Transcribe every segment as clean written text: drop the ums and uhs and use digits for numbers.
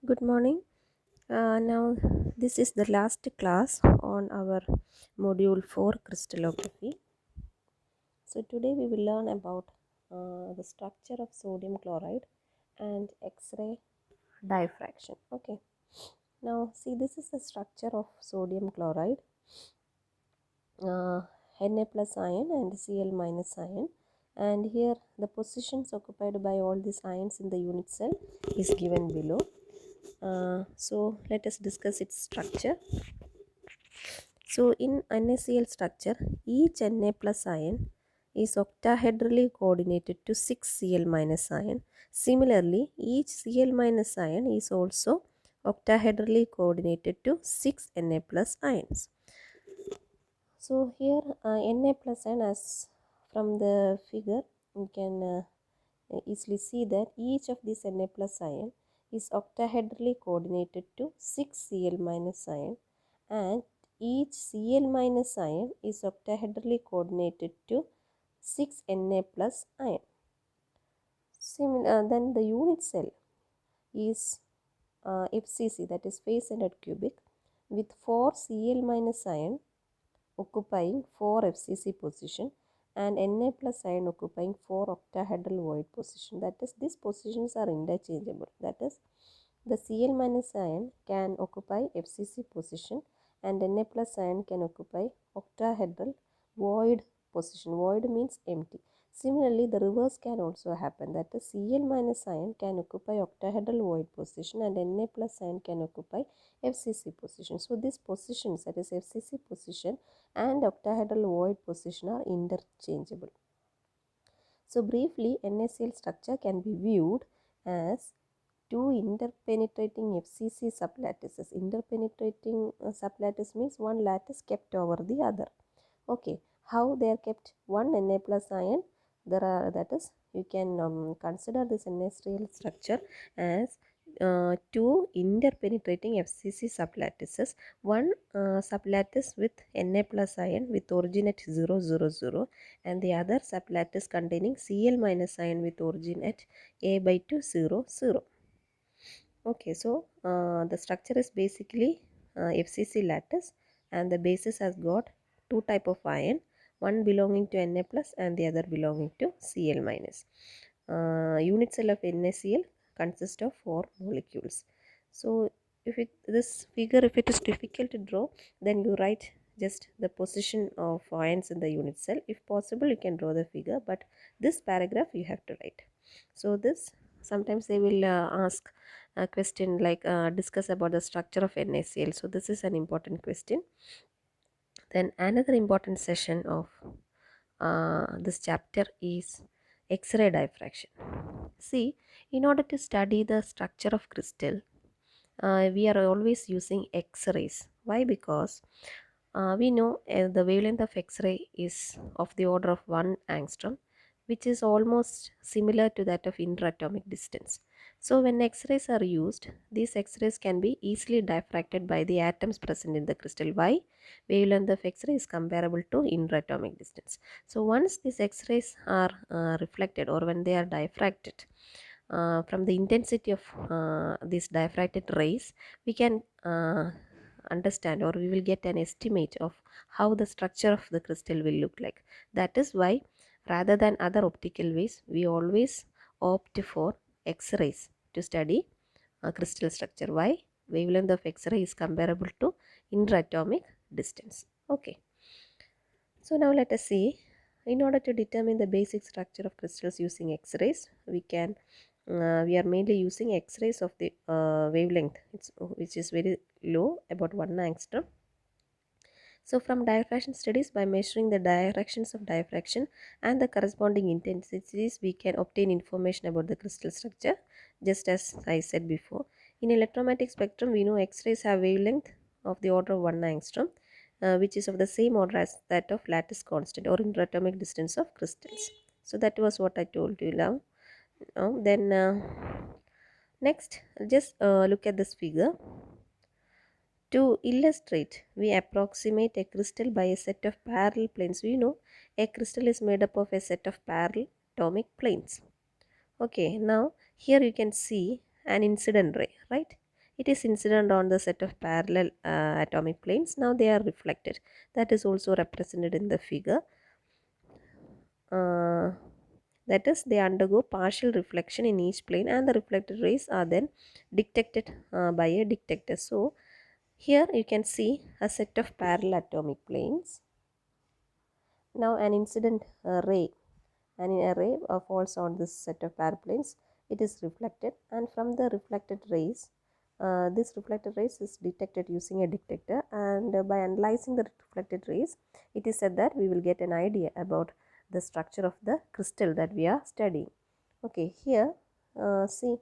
Good morning. Now, this is the last class on our module 4 crystallography. So, today we will learn about the structure of sodium chloride and X ray diffraction. Okay. Now, see, this is the structure of sodium chloride, uh, Na plus ion and Cl minus ion. And here, the positions occupied by all these ions in the unit cell is given below. So, let us discuss its structure. So in NaCl structure, each Na plus ion is octahedrally coordinated to 6 Cl minus ion. Similarly, each Cl minus ion is also octahedrally coordinated to 6 Na plus ions. So here Na plus ion, as from the figure you can easily see that each of these Na plus ion is octahedrally coordinated to 6 Cl minus ion, and each Cl minus ion is octahedrally coordinated to 6 Na plus ion. Then the unit cell is FCC, that is face centered cubic, with 4 Cl minus ion occupying 4 FCC position and Na plus ion occupying 4 octahedral void position. That is, these positions are interchangeable. That is, the Cl minus ion can occupy FCC position and Na plus ion can occupy octahedral void position. Void means empty. Similarly, the reverse can also happen. That is, Cl minus ion can occupy octahedral void position and Na plus ion can occupy FCC position. So, these positions, that is FCC position and octahedral void position, are interchangeable. So, briefly, NaCl structure can be viewed as two interpenetrating FCC sublattices. Interpenetrating sublattice means one lattice kept over the other. Okay, how they are kept? One Na plus ion, there are, that is, you can consider this NaCl structure as two interpenetrating FCC sublattices. One sublattice with Na plus ion with origin at 0, 0, 0, and the other sublattice containing Cl minus ion with origin at A by 2, 0, 0. Okay, so the structure is basically FCC lattice, and the basis has got two type of ion, one belonging to Na plus and the other belonging to Cl minus. Unit cell of NaCl consists of 4 molecules. So if this figure, if it is difficult to draw, then you write just the position of ions in the unit cell. If possible, you can draw the figure, but this paragraph you have to write. So this, sometimes they will ask a question like discuss about the structure of NaCl. So this is an important question. Then another important session of this chapter is X-ray diffraction. See, in order to study the structure of crystal, we are always using X-rays. Why? Because we know the wavelength of X-ray is of the order of 1 angstrom, which is almost similar to that of interatomic distance. So when X-rays are used, these X-rays can be easily diffracted by the atoms present in the crystal. Why? Wavelength of X-ray is comparable to interatomic distance. So once these X-rays are reflected, or when they are diffracted, from the intensity of these diffracted rays, we can understand, or we will get an estimate of how the structure of the crystal will look like. That is why, rather than other optical ways, we always opt for X-rays to study crystal structure. Why? Wavelength of X-ray is comparable to interatomic distance. Okay. So now let us see. In order to determine the basic structure of crystals using X-rays, we are mainly using X-rays of the wavelength, which is very low, about 1 angstrom. So from diffraction studies, by measuring the directions of diffraction and the corresponding intensities, we can obtain information about the crystal structure, just as I said before. In electromagnetic spectrum, we know X-rays have wavelength of the order of 1 angstrom, which is of the same order as that of lattice constant or interatomic distance of crystals. So that was what I told you now. Then next, just look at this figure. To illustrate, we approximate a crystal by a set of parallel planes. We know a crystal is made up of a set of parallel atomic planes. Okay, now here you can see an incident ray, right? it is incident on the set of parallel atomic planes. Now they are reflected. That is also represented in the figure. That is, they undergo partial reflection in each plane, and the reflected rays are then detected by a detector. So here you can see a set of parallel atomic planes. Now an incident ray, and an array falls on this set of parallel planes. It is reflected, and from the reflected rays, this reflected rays is detected using a detector, and by analyzing the reflected rays, it is said that we will get an idea about the structure of the crystal that we are studying. Okay, here see,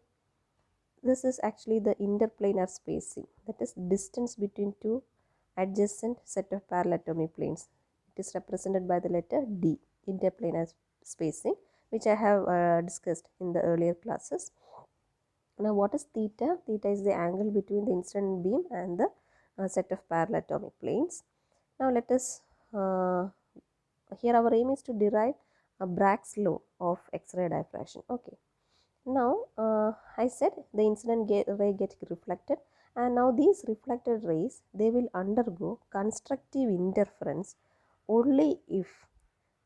this is actually the interplanar spacing, that is distance between two adjacent set of parallel atomic planes. It is represented by the letter D, interplanar spacing, which I have discussed in the earlier classes. Now what is theta? Theta is the angle between the incident beam and the set of parallel atomic planes. Now let us, here our aim is to derive a Bragg's law of X-ray diffraction. Okay. Now I said the incident ray gets reflected, and now these reflected rays, they will undergo constructive interference only if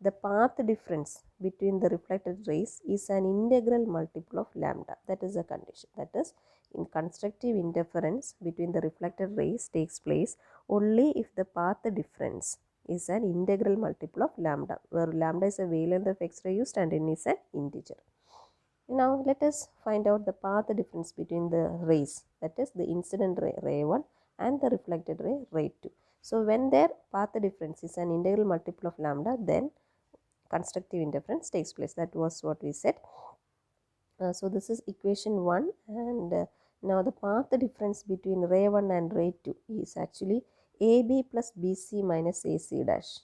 the path difference between the reflected rays is an integral multiple of lambda. That is a condition. That is, in constructive interference between the reflected rays takes place only if the path difference is an integral multiple of lambda, where lambda is a wavelength of X-ray used and n is an integer. Now let us find out the path difference between the rays, that is the incident ray, ray 1, and the reflected ray, ray 2. So when their path difference is an integral multiple of lambda, then constructive interference takes place. That was what we said. So this is equation 1, and now the path difference between ray 1 and ray 2 is actually AB plus BC minus AC dash.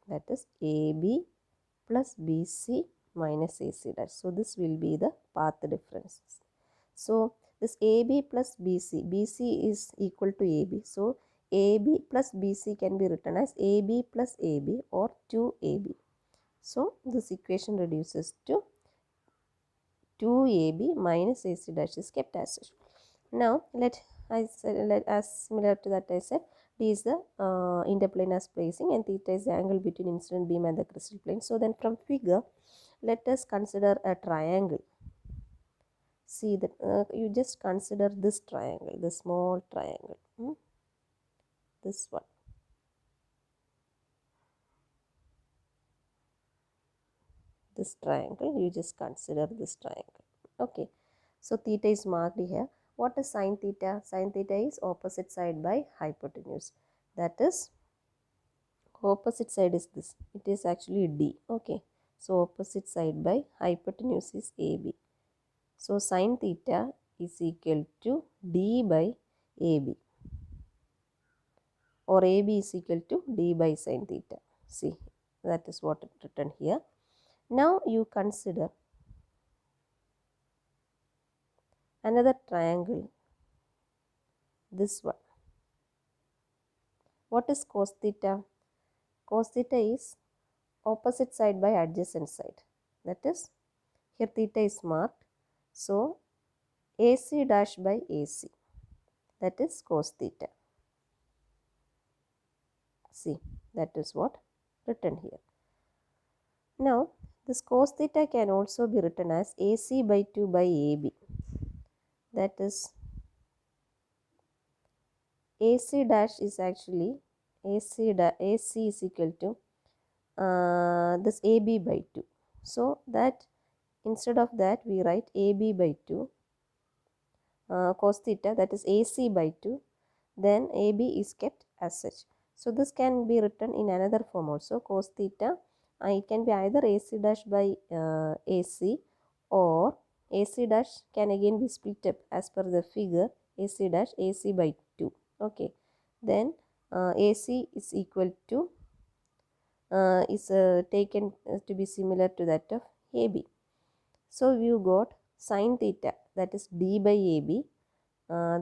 That is AB plus BC minus AC dash. So this will be the path differences. So this AB plus BC, BC is equal to AB. So AB plus BC can be written as AB plus AB or 2AB. So this equation reduces to 2AB minus AC dash is kept as such. Now as similar to that I said, D is the interplanar spacing, and theta is the angle between incident beam and the crystal plane. So then from figure, let us consider a triangle. See that you just consider this triangle, the small triangle, this one. This triangle, you just consider this triangle. Okay, so theta is marked here. What is sine theta? Sine theta is opposite side by hypotenuse. That is, opposite side is this. It is actually D. Okay, so opposite side by hypotenuse is AB. So sine theta is equal to D by AB, or AB is equal to D by sine theta. See, that is what is written here. Now you consider another triangle, this one. What is cos theta? Cos theta is opposite side by adjacent side. That is, here theta is marked. So AC dash by AC, that is cos theta. See, that is what written here. Now this cos theta can also be written as AC by 2 by AB. That is, AC dash is actually AC is equal to this AB by 2. So that instead of that we write AB by 2 cos theta, that is AC by 2, then AB is kept as such. So this can be written in another form also, cos theta. It can be either AC dash by AC, or AC dash can again be split up as per the figure, AC dash AC by 2. Okay, then AC is equal to is taken to be similar to that of AB. So you got sine theta, that is D by AB,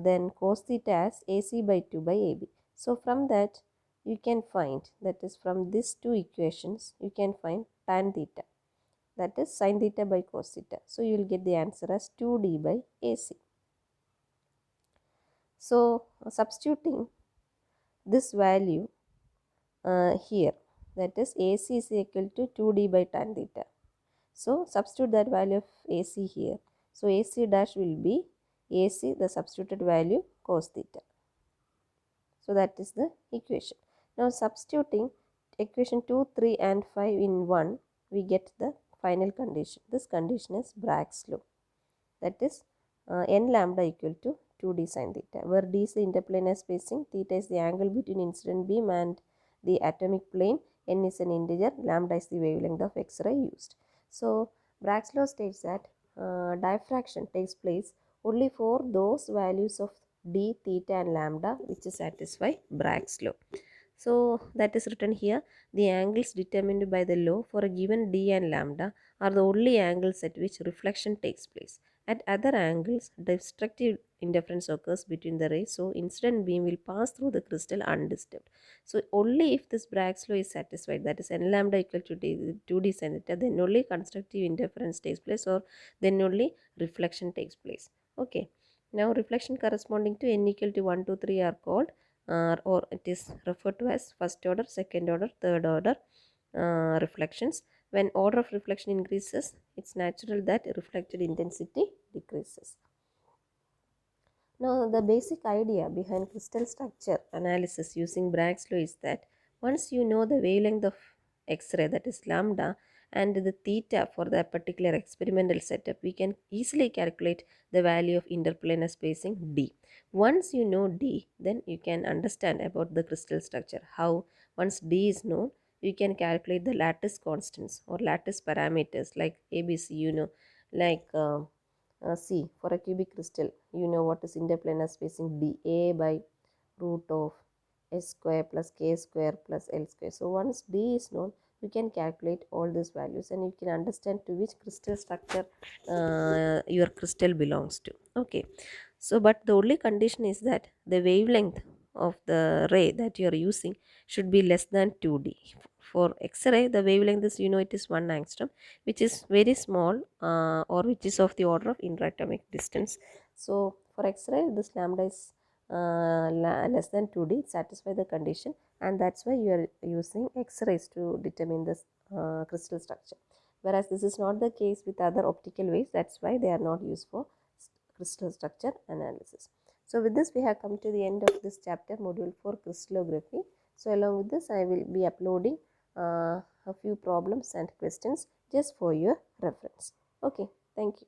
then cos theta as AC by 2 by AB. So from that you can find, that is from these two equations you can find tan theta, that is sine theta by cos theta. So you will get the answer as 2D by AC. So substituting this value here, that is AC is equal to 2D by tan theta. So substitute that value of AC here. So AC dash will be AC, the substituted value, cos theta. So that is the equation. Now substituting equation 2, 3 and 5 in 1, we get the final condition. This condition is Bragg's law. That is n lambda equal to 2d sin theta, where d is the interplanar spacing, theta is the angle between incident beam and the atomic plane, n is an integer, lambda is the wavelength of X-ray used. So Bragg's law states that diffraction takes place only for those values of d, theta and lambda which satisfy Bragg's law. So that is written here. The angles determined by the law for a given d and lambda are the only angles at which reflection takes place. At other angles, destructive interference occurs between the rays, so incident beam will pass through the crystal undisturbed. So only if this Bragg's law is satisfied, that is n lambda equal to 2d sin theta, then only constructive interference takes place, or then only reflection takes place. Okay. Now reflection corresponding to n equal to 1, 2, 3 are called or it is referred to as first order, second order, third order reflections. When order of reflection increases, it's natural that reflected intensity decreases. Now, the basic idea behind crystal structure analysis using Bragg's law is that once you know the wavelength of X-ray, that is lambda, and the theta for the particular experimental setup, we can easily calculate the value of interplanar spacing d. Once you know d, then you can understand about the crystal structure. How? Once d is known, you can calculate the lattice constants or lattice parameters like ABC, like C, for a cubic crystal, you know what is interplanar spacing d, A by root of S square plus K square plus L square. So once d is known, you can calculate all these values and you can understand to which crystal structure your crystal belongs to. Okay. So but the only condition is that the wavelength of the ray that you are using should be less than 2D. For X-ray, the wavelength is, it is 1 angstrom, which is very small or which is of the order of interatomic distance. So for X-ray, this lambda is less than 2D, it satisfies the condition, and that's why you are using X-rays to determine this crystal structure. Whereas this is not the case with other optical waves, that's why they are not used for crystal structure analysis. So with this we have come to the end of this chapter, module 4, crystallography. So along with this I will be uploading a few problems and questions just for your reference. Okay, thank you.